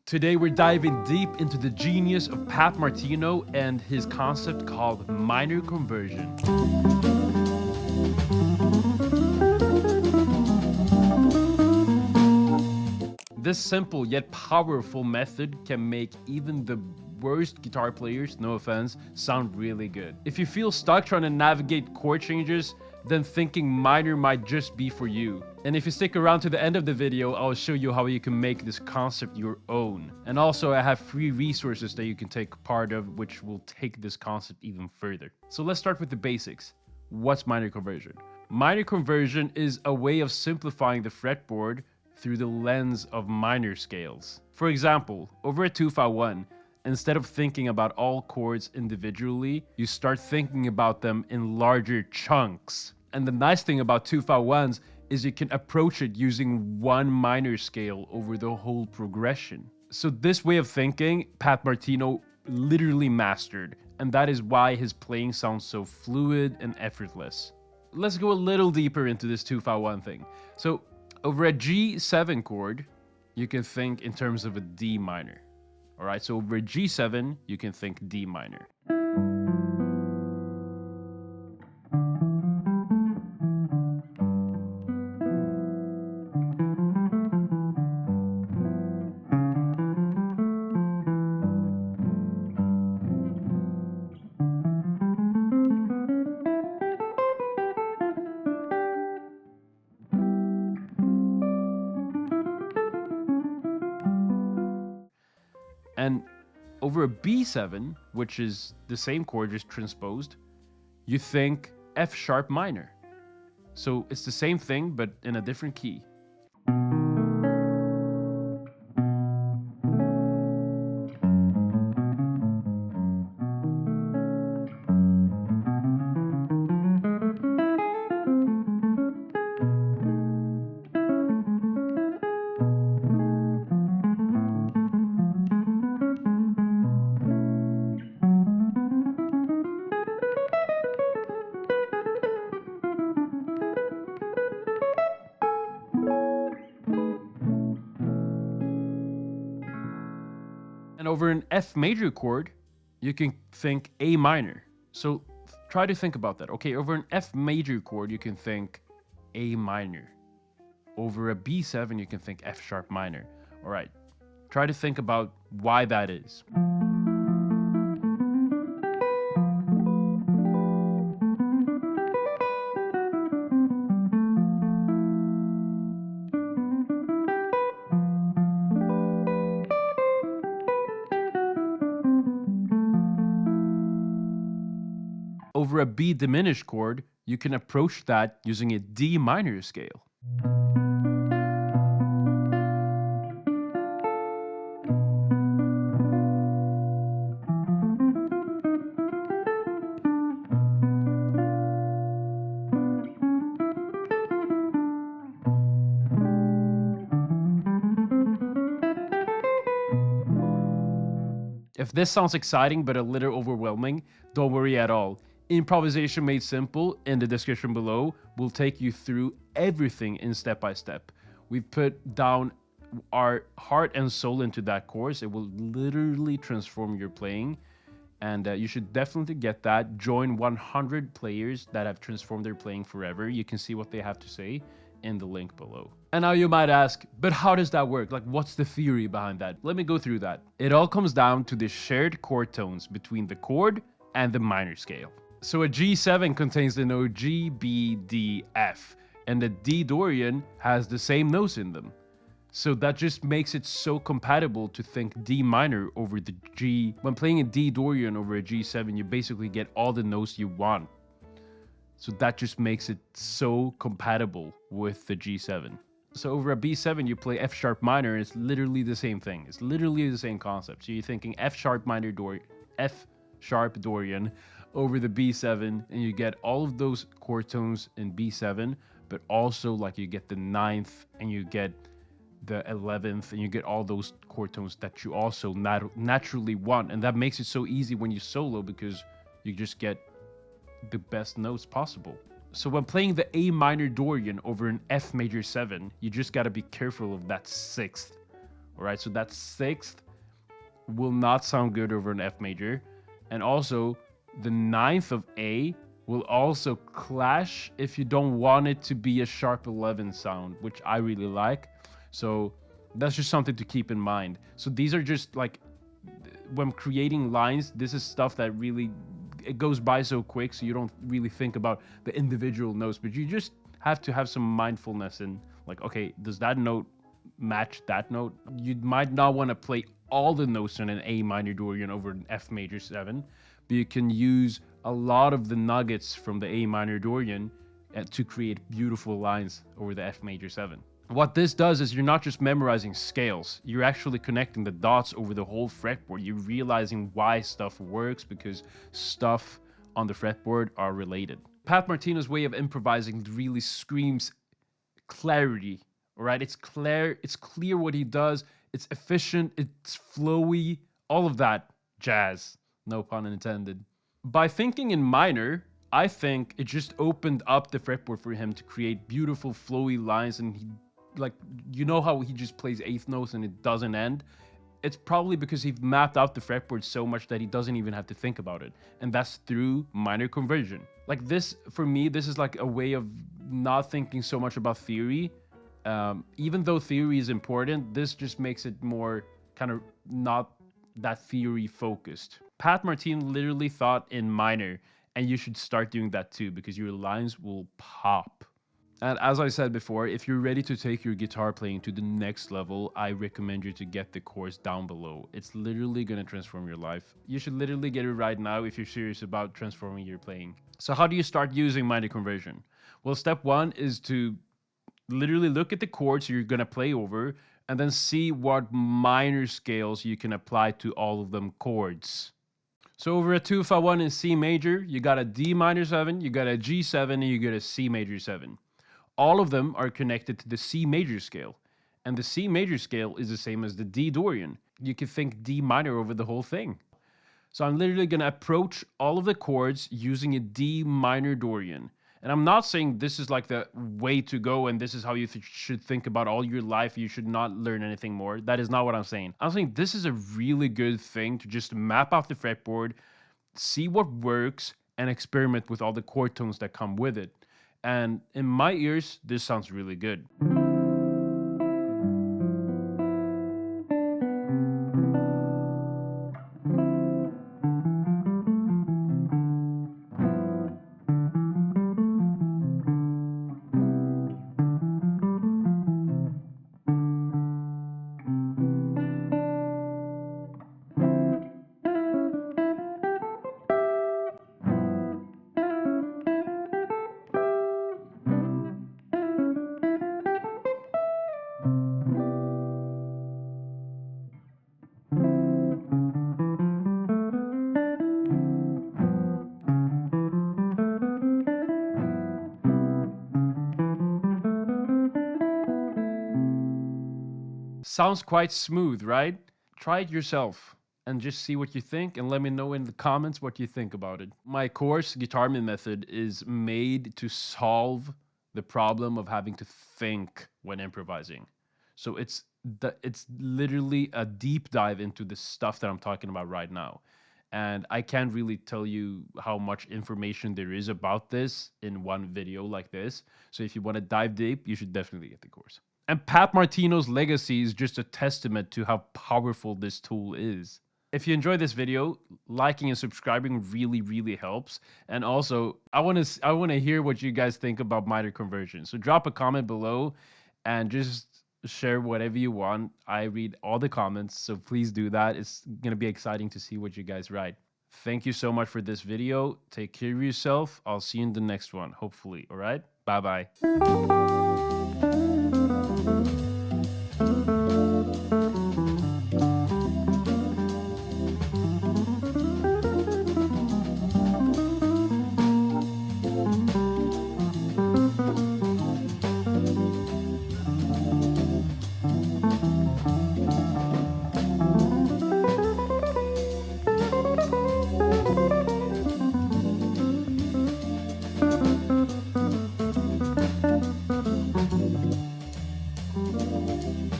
Today we're diving deep into the genius of Pat Martino and his concept called minor conversion. This simple yet powerful method can make even the worst guitar players, no offense, sound really good. If you feel stuck trying to navigate chord changes, then thinking minor might just be for you. And if you stick around to the end of the video, I'll show you how you can make this concept your own. And also I have free resources that you can take part of, which will take this concept even further. So let's start with the basics. What's minor conversion? Minor conversion is a way of simplifying the fretboard through the lens of minor scales. For example, over a 2-5-1, instead of thinking about all chords individually, you start thinking about them in larger chunks. And the nice thing about 2-5-1s is you can approach it using one minor scale over the whole progression. So this way of thinking, Pat Martino literally mastered, and that is why his playing sounds so fluid and effortless. Let's go a little deeper into this 2-5-1 thing. So over a G7 chord, you can think in terms of a D minor. Alright, so over a G7, you can think D minor. And over a B7, which is the same chord just transposed, you think F sharp minor. So it's the same thing, but in a different key. And over an F major chord, you can think A minor. So try to think about that. Okay, over an F major chord, you can think A minor. Over a B7, you can think F sharp minor. All right, try to think about why that is. Over a B diminished chord, you can approach that using a D minor scale. If this sounds exciting but a little overwhelming, don't worry at all. Improvisation Made Simple in the description below will take you through everything in step by step. We've put down our heart and soul into that course. It will literally transform your playing, and you should definitely get that. Join 100 players that have transformed their playing forever. You can see what they have to say in the link below. And now you might ask, but how does that work? Like, what's the theory behind that? Let me go through that. It all comes down to the shared chord tones between the chord and the minor scale. So a G7 contains the note G, B, D, F, and the D Dorian has the same notes in them. So that just makes it so compatible to think D minor over the G. When playing a D Dorian over a G7, you basically get all the notes you want. So that just makes it so compatible with the G7. So over a B7, you play F sharp minor, and it's literally the same thing. It's literally the same concept. So you're thinking F sharp minor F sharp Dorian over the B7, and you get all of those chord tones in B7, but also like you get the 9th and you get the 11th, and you get all those chord tones that you also naturally want. And that makes it so easy when you solo, because you just get the best notes possible. So when playing the A minor Dorian over an F major 7, you just gotta be careful of that 6th All right, so that sixth will not sound good over an F major. And also, the ninth of A will also clash if you don't want it to be a sharp 11 sound, which I really like. So that's just something to keep in mind. So these are just like, when creating lines, this is stuff that really, it goes by so quick, so you don't really think about the individual notes, but you just have to have some mindfulness in, like, okay, does that note match that note? You might not want to play all the notes in an A minor Dorian over an F major 7, but you can use a lot of the nuggets from the A minor Dorian to create beautiful lines over the F major 7. What this does is you're not just memorizing scales, you're actually connecting the dots over the whole fretboard. You're realizing why stuff works because stuff on the fretboard are related. Pat Martino's way of improvising really screams clarity, all right? It's clear what he does, it's efficient, it's flowy, all of that jazz, no pun intended. By thinking in minor, I think it just opened up the fretboard for him to create beautiful flowy lines, and he, like, you know how he just plays eighth notes and it doesn't end? It's probably because he mapped out the fretboard so much that he doesn't even have to think about it. And that's through minor conversion. Like this, for me, this is like a way of not thinking so much about theory. Even though theory is important, this just makes it more kind of not that theory focused. Pat Martino literally thought in minor, and you should start doing that too, because your lines will pop. And as I said before, if you're ready to take your guitar playing to the next level, I recommend you to get the course down below. It's literally going to transform your life. You should literally get it right now if you're serious about transforming your playing. So how do you start using minor conversion? Well, step one is to literally look at the chords you're going to play over and then see what minor scales you can apply to all of them chords. So over a 2-5-1 in C major, you got a D minor 7, you got a G7, and you got a C major 7. All of them are connected to the C major scale. And the C major scale is the same as the D Dorian. You can think D minor over the whole thing. So I'm literally going to approach all of the chords using a D minor Dorian. And I'm not saying this is like the way to go and this is how you should think about all your life. You should not learn anything more. That is not what I'm saying. I'm saying this is a really good thing to just map out the fretboard, see what works, and experiment with all the chord tones that come with it. And in my ears, this sounds really good. Sounds quite smooth, right? Try it yourself and just see what you think and let me know in the comments what you think about it. My course, GuitArmin Method, is made to solve the problem of having to think when improvising. So it's literally a deep dive into the stuff that I'm talking about right now. And I can't really tell you how much information there is about this in one video like this. So if you want to dive deep, you should definitely get the course. And Pat Martino's legacy is just a testament to how powerful this tool is. If you enjoyed this video, liking and subscribing really, really helps. And also, I want to hear what you guys think about minor conversion. So drop a comment below and just share whatever you want. I read all the comments, so please do that. It's going to be exciting to see what you guys write. Thank you so much for this video. Take care of yourself. I'll see you in the next one, hopefully. All right? Bye-bye.